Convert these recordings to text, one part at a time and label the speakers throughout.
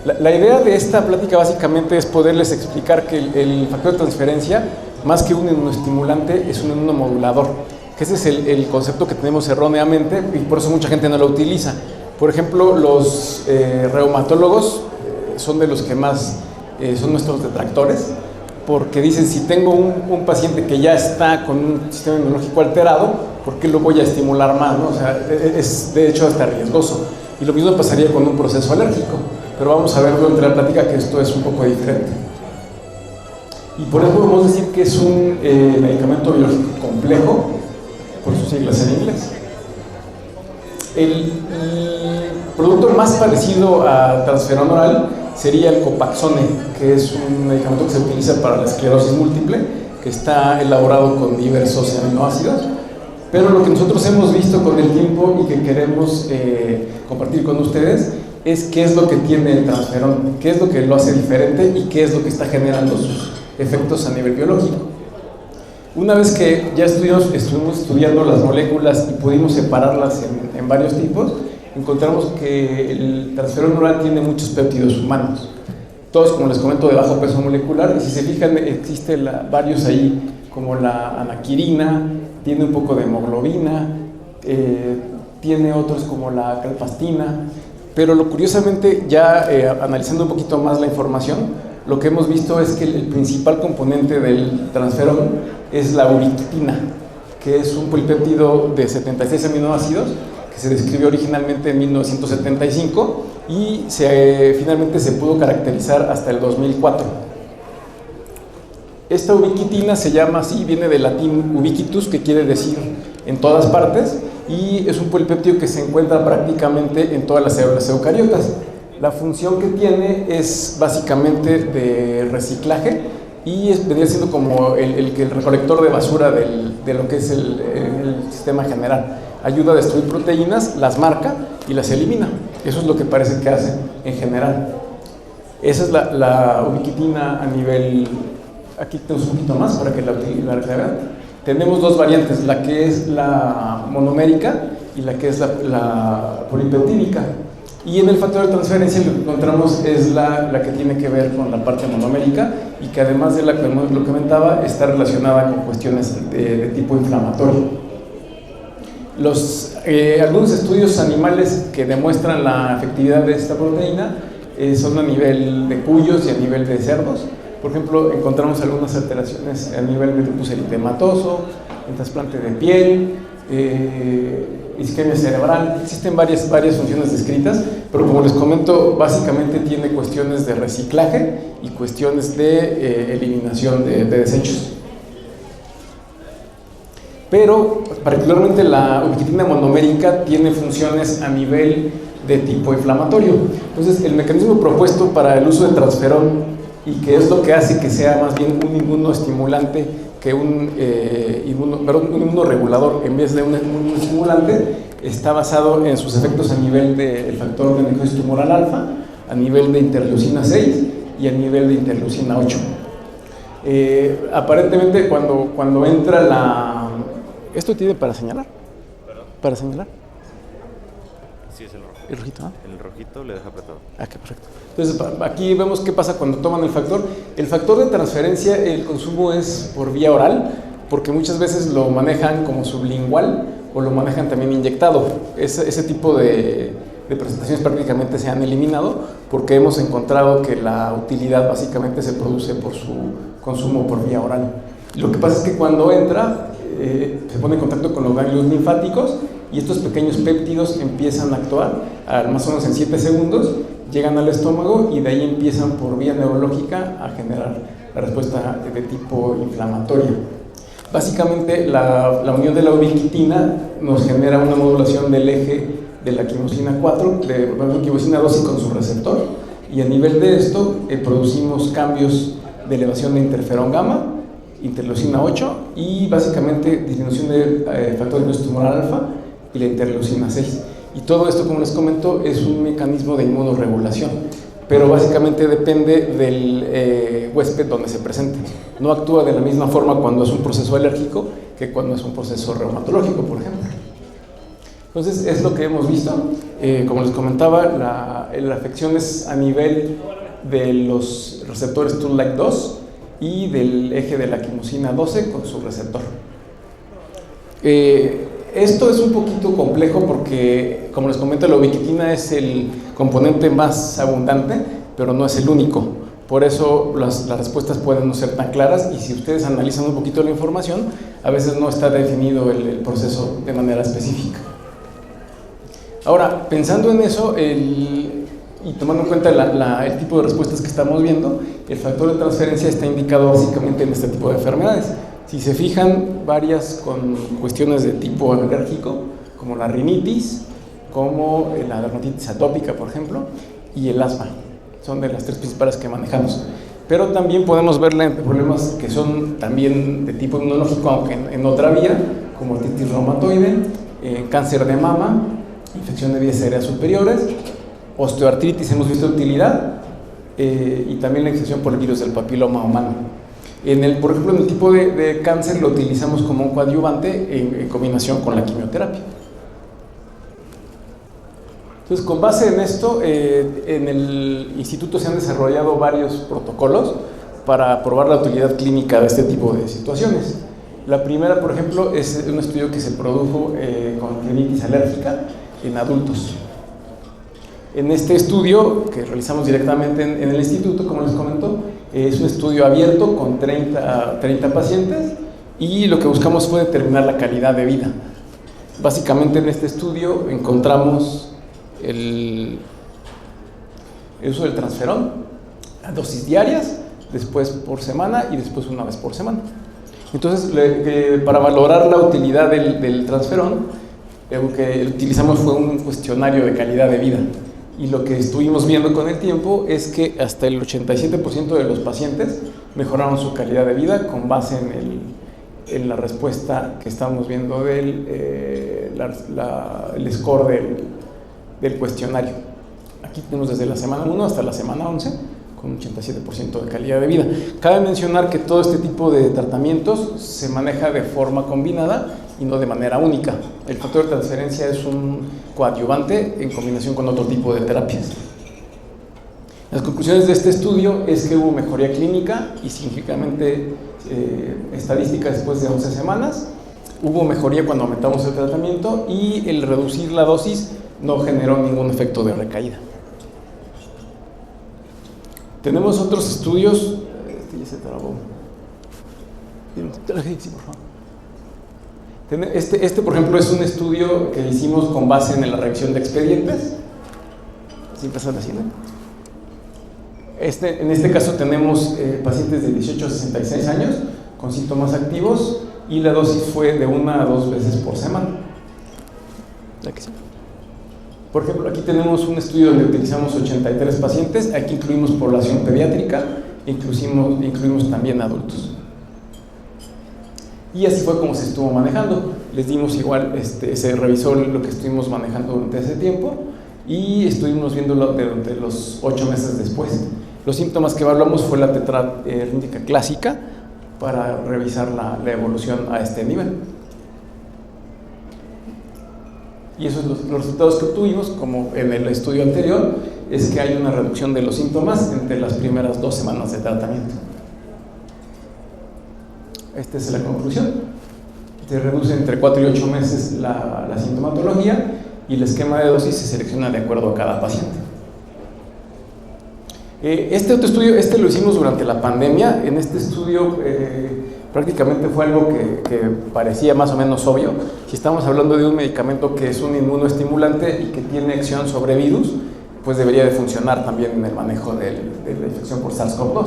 Speaker 1: La idea de esta plática básicamente es poderles explicar que el factor de transferencia, más que un inmunoestimulante, es un inmunomodulador, que ese es el concepto que tenemos erróneamente y por eso mucha gente no lo utiliza. Por ejemplo, los reumatólogos son de los que más son nuestros detractores, porque dicen, si tengo un paciente que ya está con un sistema inmunológico alterado, ¿por qué lo voy a estimular más, no? O sea, es de hecho hasta riesgoso. Y lo mismo pasaría con un proceso alérgico, pero vamos a ver durante la plática que esto es un poco diferente. Y por eso podemos decir que es un medicamento biológico complejo, por sus siglas en inglés. El producto más parecido a transferón oral sería el Copaxone, que es un medicamento que se utiliza para la esclerosis múltiple, que está elaborado con diversos aminoácidos. Pero lo que nosotros hemos visto con el tiempo y que queremos compartir con ustedes es qué es lo que tiene el transferón, qué es lo que lo hace diferente y qué es lo que está generando sus efectos a nivel biológico. Una vez que ya estuvimos estudiando las moléculas y pudimos separarlas en varios tipos, encontramos que el transferón oral tiene muchos péptidos humanos, todos, como les comento, de bajo peso molecular, y si se fijan existen varios ahí, como la anaquirina, tiene un poco de hemoglobina, tiene otros como la calpastina, pero curiosamente ya analizando un poquito más la información, lo que hemos visto es que el principal componente del transferón es la ubiquitina, que es un polipéptido de 76 aminoácidos que se describió originalmente en 1975 y finalmente se pudo caracterizar hasta el 2004. Esta ubiquitina se llama así, viene del latín ubiquitus, que quiere decir en todas partes, y es un polipéptido que se encuentra prácticamente en todas las células eucariotas. La función que tiene es básicamente de reciclaje y vendría siendo como el recolector de basura de lo que es el sistema general. Ayuda a destruir proteínas, las marca y las elimina. Eso es lo que parece que hace en general. Esa es la ubiquitina a nivel... Aquí tenemos un poquito más para que la vean. Tenemos dos variantes, la que es la monomérica y la que es la polipeptídica. Y en el factor de transferencia lo que encontramos es la que tiene que ver con la parte monomérica y que además de lo que comentaba está relacionada con cuestiones de tipo inflamatorio. Algunos estudios animales que demuestran la efectividad de esta proteína son a nivel de cuyos y a nivel de cerdos. Por ejemplo, encontramos algunas alteraciones a nivel de lupus eritematoso, en trasplante de piel, isquemia cerebral. Existen varias funciones descritas, pero como les comento, básicamente tiene cuestiones de reciclaje y cuestiones de eliminación de desechos. Pero particularmente la ubiquitina monomérica tiene funciones a nivel de tipo inflamatorio. Entonces, el mecanismo propuesto para el uso de transferón, y que es lo que hace que sea más bien un inmunoestimulante que un inmunoregulador en vez de un inmunoestimulante, está basado en sus efectos a nivel del factor de necrosis tumoral alfa, a nivel de interleucina 6 y a nivel de interleucina 8. Aparentemente cuando entra ¿Esto tiene para señalar?
Speaker 2: ¿Perdón?
Speaker 1: ¿Para señalar?
Speaker 2: Sí, es el rojo.
Speaker 1: ¿El rojito? ¿Ah?
Speaker 2: El rojito le deja apretado.
Speaker 1: Ah, qué perfecto. Entonces, aquí vemos qué pasa cuando toman el factor. El factor de transferencia, el consumo es por vía oral, porque muchas veces lo manejan como sublingual o lo manejan también inyectado. Ese tipo de presentaciones prácticamente se han eliminado porque hemos encontrado que la utilidad básicamente se produce por su consumo por vía oral. Lo que pasa es que cuando entra, se pone en contacto con los ganglios linfáticos y estos pequeños péptidos empiezan a actuar más o menos en 7 segundos, llegan al estómago y de ahí empiezan por vía neurológica a generar la respuesta de tipo inflamatoria. Básicamente la unión de la ubiquitina nos genera una modulación del eje de la quimosina 4, de la quimosina 2 y con su receptor, y a nivel de esto producimos cambios de elevación de interferón gamma, interleucina 8 y básicamente disminución del factor de necrosis tumoral alfa y la interleucina 6. Y todo esto, como les comento, es un mecanismo de inmunorregulación, pero básicamente depende del huésped donde se presente. No actúa de la misma forma cuando es un proceso alérgico que cuando es un proceso reumatológico, por ejemplo. Entonces, es lo que hemos visto. Como les comentaba, la afección es a nivel de los receptores Toll-like 2 y del eje de la quimosina 12 con su receptor. Esto es un poquito complejo porque, como les comento, la ubiquitina es el componente más abundante, pero no es el único. Por eso las respuestas pueden no ser tan claras, y si ustedes analizan un poquito la información, a veces no está definido el proceso de manera específica. Ahora, pensando en eso y tomando en cuenta el tipo de respuestas que estamos viendo, el factor de transferencia está indicado básicamente en este tipo de enfermedades. Si se fijan, varias con cuestiones de tipo alérgico, como la rinitis, como la dermatitis atópica, por ejemplo, y el asma. Son de las tres principales que manejamos. Pero también podemos verla en problemas que son también de tipo inmunológico, aunque en otra vía, como artritis reumatoide, cáncer de mama, infección de vías aéreas superiores, osteoartritis, hemos visto utilidad, y también la infección por el virus del papiloma humano. Por ejemplo, en el tipo de cáncer lo utilizamos como un coadyuvante en combinación con la quimioterapia. Entonces, con base en esto, en el instituto se han desarrollado varios protocolos para probar la utilidad clínica de este tipo de situaciones. La primera, por ejemplo, es un estudio que se produjo con rinitis alérgica en adultos. En este estudio, que realizamos directamente en el instituto, como les comento, es un estudio abierto con 30 pacientes, y lo que buscamos fue determinar la calidad de vida. Básicamente en este estudio encontramos el uso del transferón a dosis diarias, después por semana y después una vez por semana. Entonces, para valorar la utilidad del transferón, lo que utilizamos fue un cuestionario de calidad de vida. Y lo que estuvimos viendo con el tiempo es que hasta el 87% de los pacientes mejoraron su calidad de vida con base en la respuesta que estamos viendo del el score del cuestionario. Aquí tenemos desde la semana 1 hasta la semana 11, con un 87% de calidad de vida. Cabe mencionar que todo este tipo de tratamientos se maneja de forma combinada y no de manera única. El factor de transferencia es un coadyuvante en combinación con otro tipo de terapias. Las conclusiones de este estudio es que hubo mejoría clínica y significativamente estadística después de 11 semanas. Hubo mejoría cuando aumentamos el tratamiento, y el reducir la dosis no generó ningún efecto de recaída. Tenemos otros estudios. Ya se trabó. Sí, por favor. Por ejemplo, es un estudio que hicimos con base en la revisión de expedientes. ¿Sí están haciendo? En este caso tenemos pacientes de 18 a 66 años con síntomas activos, y la dosis fue de 1 a 2 veces por semana. Por ejemplo, aquí tenemos un estudio donde utilizamos 83 pacientes. Aquí incluimos población pediátrica, incluimos también adultos. Y así fue como se estuvo manejando. Les dimos igual, se revisó lo que estuvimos manejando durante ese tiempo, y estuvimos viéndolo durante los 8 meses después. Los síntomas que evaluamos fue la tetrarrítica clásica para revisar la evolución a este nivel. Y esos son los resultados que obtuvimos, como en el estudio anterior, es que hay una reducción de los síntomas entre las primeras 2 semanas de tratamiento. Esta es la conclusión. Se reduce entre 4 y 8 meses la sintomatología, y el esquema de dosis se selecciona de acuerdo a cada paciente. Este otro estudio, lo hicimos durante la pandemia. En este estudio prácticamente fue algo que parecía más o menos obvio. Si estamos hablando de un medicamento que es un inmunoestimulante y que tiene acción sobre virus, pues debería de funcionar también en el manejo de la infección por SARS-CoV-2.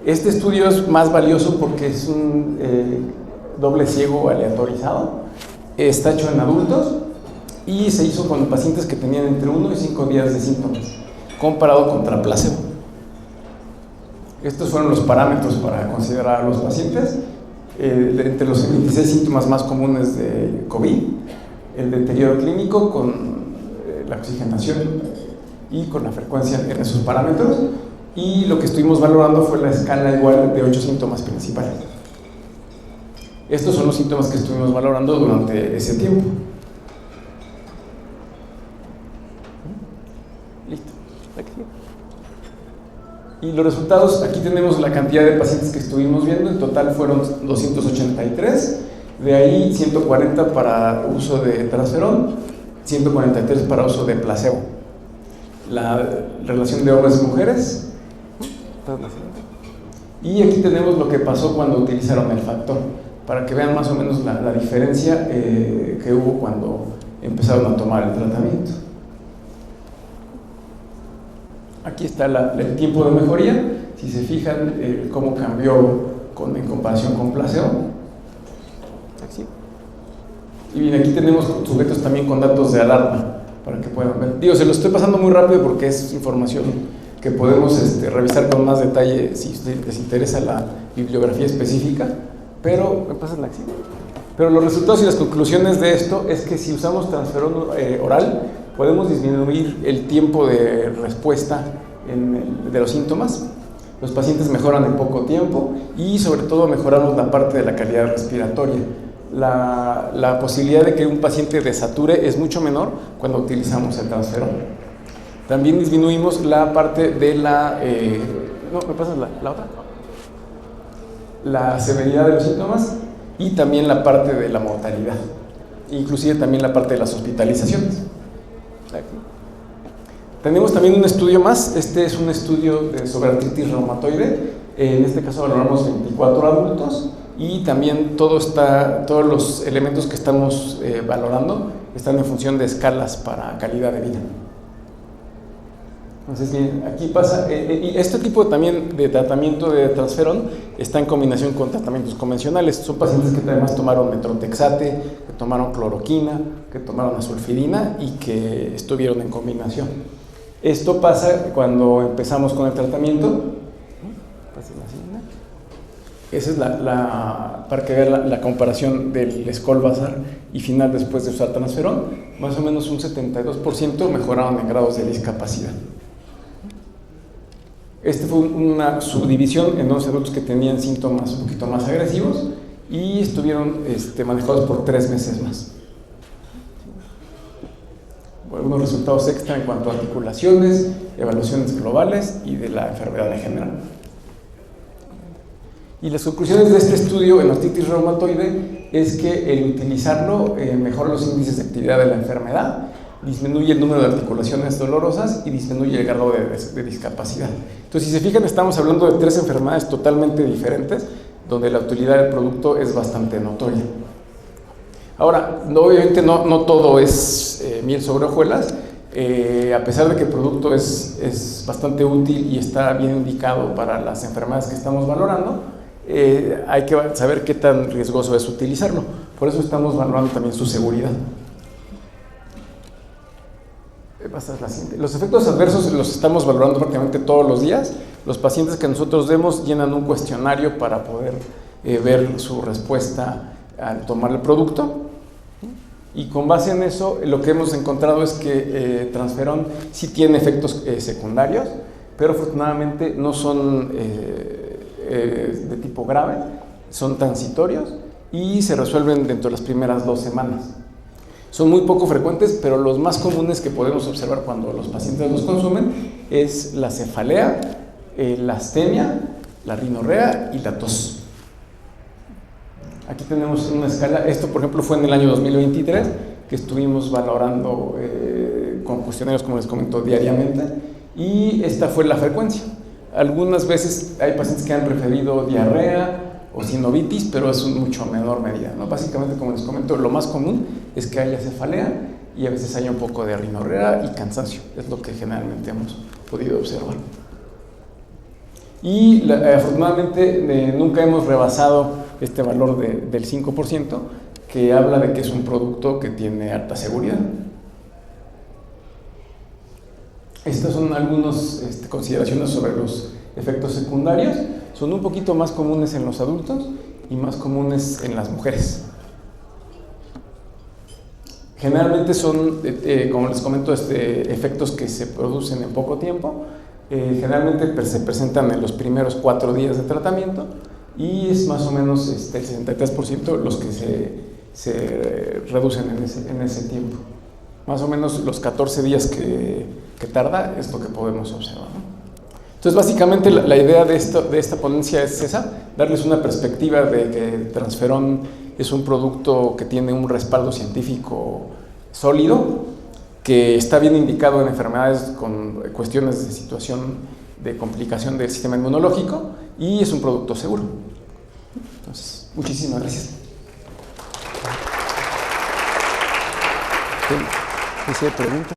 Speaker 1: Este estudio es más valioso porque es un doble ciego aleatorizado. Está hecho en adultos y se hizo con pacientes que tenían entre 1 y 5 días de síntomas, comparado contra placebo. Estos fueron los parámetros para considerar a los pacientes. Entre los 26 síntomas más comunes de COVID, el deterioro clínico con la oxigenación y con la frecuencia en esos parámetros, y lo que estuvimos valorando fue la escala igual de 8 síntomas principales. Estos son los síntomas que estuvimos valorando durante ese tiempo. Listo. Aquí. Y los resultados, aquí tenemos la cantidad de pacientes que estuvimos viendo, en total fueron 283, de ahí 140 para uso de transferón, 143 para uso de placebo. La relación de hombres-mujeres. Y aquí tenemos lo que pasó cuando utilizaron el factor, para que vean más o menos la diferencia que hubo cuando empezaron a tomar el tratamiento. Aquí está el tiempo de mejoría, si se fijan cómo cambió en comparación con placebo. Así. Y bien, aquí tenemos sujetos también con datos de alarma, para que puedan ver. Digo, se lo estoy pasando muy rápido porque es información que podemos revisar con más detalle si les interesa la bibliografía específica, pero me pasan la acción. Pero los resultados y las conclusiones de esto es que si usamos transferón oral, podemos disminuir el tiempo de respuesta de los síntomas. Los pacientes mejoran en poco tiempo y sobre todo mejoramos la parte de la calidad respiratoria. La posibilidad de que un paciente desature es mucho menor cuando utilizamos el transferón. También disminuimos la parte de la... no, ¿me pasas la otra? La severidad de los síntomas y también la parte de la mortalidad, inclusive también la parte de las hospitalizaciones. Aquí. Tenemos también un estudio más, este es un estudio sobre artritis reumatoide, en este caso valoramos 24 adultos y también todos los elementos que estamos valorando están en función de escalas para calidad de vida. Entonces, bien, aquí pasa, y este tipo también de tratamiento de transferón está en combinación con tratamientos convencionales. Son pacientes que además tomaron metrotexate, que tomaron cloroquina, que tomaron azulfidina y que estuvieron en combinación. Esto pasa cuando empezamos con el tratamiento. Esa es para que vean la comparación del Skolbazar y final después de usar transferón. Más o menos un 72% mejoraron en grados de discapacidad. Este fue una subdivisión en 11 adultos que tenían síntomas un poquito más agresivos y estuvieron manejados por 3 meses más. Algunos resultados extra en cuanto a articulaciones, evaluaciones globales y de la enfermedad en general. Y las conclusiones de este estudio en artritis reumatoide es que el utilizarlo mejora los índices de actividad de la enfermedad, disminuye el número de articulaciones dolorosas y disminuye el grado de discapacidad. Entonces, si se fijan, estamos hablando de 3 enfermedades totalmente diferentes, donde la utilidad del producto es bastante notoria. Ahora, obviamente no todo es miel sobre hojuelas, a pesar de que el producto es bastante útil y está bien indicado para las enfermedades que estamos valorando, hay que saber qué tan riesgoso es utilizarlo. Por eso estamos valorando también su seguridad. Los efectos adversos los estamos valorando prácticamente todos los días. Los pacientes que nosotros vemos llenan un cuestionario para poder ver su respuesta al tomar el producto. Y con base en eso, lo que hemos encontrado es que transferón sí tiene efectos secundarios, pero afortunadamente no son de tipo grave, son transitorios y se resuelven dentro de las primeras 2 semanas. Son muy poco frecuentes, pero los más comunes que podemos observar cuando los pacientes los consumen es la cefalea, la astenia, la rinorrea y la tos. Aquí tenemos una escala, esto por ejemplo fue en el año 2023, que estuvimos valorando con cuestionarios, como les comento, diariamente, y esta fue la frecuencia. Algunas veces hay pacientes que han referido diarrea o sinovitis, pero es en mucho menor medida, ¿no? Básicamente, como les comento, lo más común es que haya cefalea y a veces haya un poco de rinorrea y cansancio, es lo que generalmente hemos podido observar. Y afortunadamente nunca hemos rebasado este valor del 5%, que habla de que es un producto que tiene alta seguridad. Estas son algunas consideraciones sobre los efectos secundarios. Son un poquito más comunes en los adultos y más comunes en las mujeres. Generalmente son, como les comento, efectos que se producen en poco tiempo. Generalmente se presentan en los primeros 4 días de tratamiento y es más o menos el 63% los que se reducen en ese tiempo. Más o menos los 14 días que que tarda, es lo que podemos observar, ¿no? Entonces, básicamente, la idea de esta ponencia es esa, darles una perspectiva de que Transferón es un producto que tiene un respaldo científico sólido, que está bien indicado en enfermedades con cuestiones de situación de complicación del sistema inmunológico y es un producto seguro. Entonces, muchísimas gracias. ¿Qué pregunta?